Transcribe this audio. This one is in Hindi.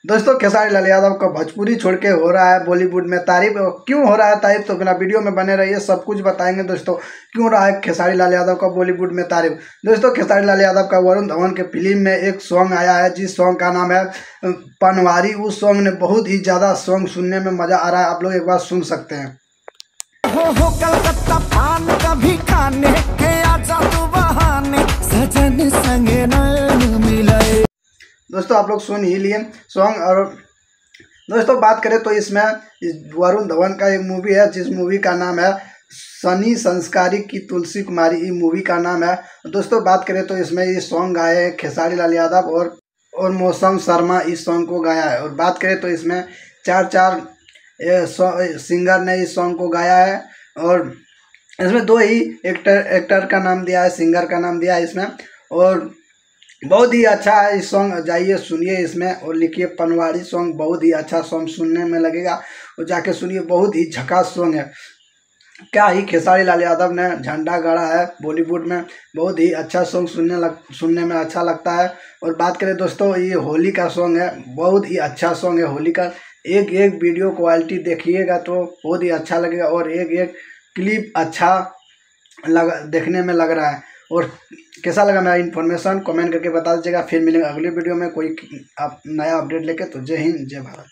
दोस्तों खेसारी लाल यादव का भोजपुरी छोड़ के हो रहा है बॉलीवुड में तारीफ। क्यों हो रहा है तारीफ, तो बिना वीडियो में बने रहिए, सब कुछ बताएंगे दोस्तों क्यों रहा है खेसारी लाल यादव का बॉलीवुड में तारीफ। दोस्तों खेसारी लाल यादव का वरुण धवन के फिल्म में एक सॉन्ग आया है जिस सॉन्ग का नाम है पनवारी। उस सॉन्ग ने बहुत ही ज़्यादा सॉन्ग सुनने में मज़ा आ रहा है, आप लोग एक बार सुन सकते हैं। हो कलकत्ता पान कभी खाने के आजा तू बहाने सजन संगे न मिले। दोस्तों आप लोग सुन ही लिए सॉन्ग। और दोस्तों बात करें तो इसमें वरुण धवन का एक मूवी है जिस मूवी का नाम है सनी संस्कारी की तुलसी कुमारी, ये मूवी का नाम है। दोस्तों बात करें तो इसमें ये सॉन्ग गाए हैं खेसारी लाल यादव और मौसम शर्मा इस सॉन्ग को गाया है। और बात करें तो इसमें चार सिंगर ने इस सॉन्ग को गाया है और इसमें दो ही एक्टर का नाम दिया है, सिंगर का नाम दिया है इसमें। और बहुत ही अच्छा है इस सॉन्ग, जाइए सुनिए इसमें और लिखिए पनवाड़ी सॉन्ग, बहुत ही अच्छा सॉन्ग सुनने में लगेगा और जाके सुनिए, बहुत ही झकास सॉन्ग है। क्या ही खेसारी लाल यादव ने झंडा गाड़ा है बॉलीवुड में, बहुत ही अच्छा सॉन्ग सुनने में अच्छा लगता है। और बात करें दोस्तों ये होली का सॉन्ग है, बहुत ही अच्छा सॉन्ग है होली का। एक एक वीडियो क्वालिटी देखिएगा तो बहुत ही अच्छा लगेगा और एक एक क्लिप अच्छा देखने में लग रहा है। और कैसा लगा मेरा इन्फॉर्मेशन कमेंट करके बता दीजिएगा। फिर मिलेंगे अगले वीडियो में कोई नया अपडेट लेके। तो जय हिंद जय भारत।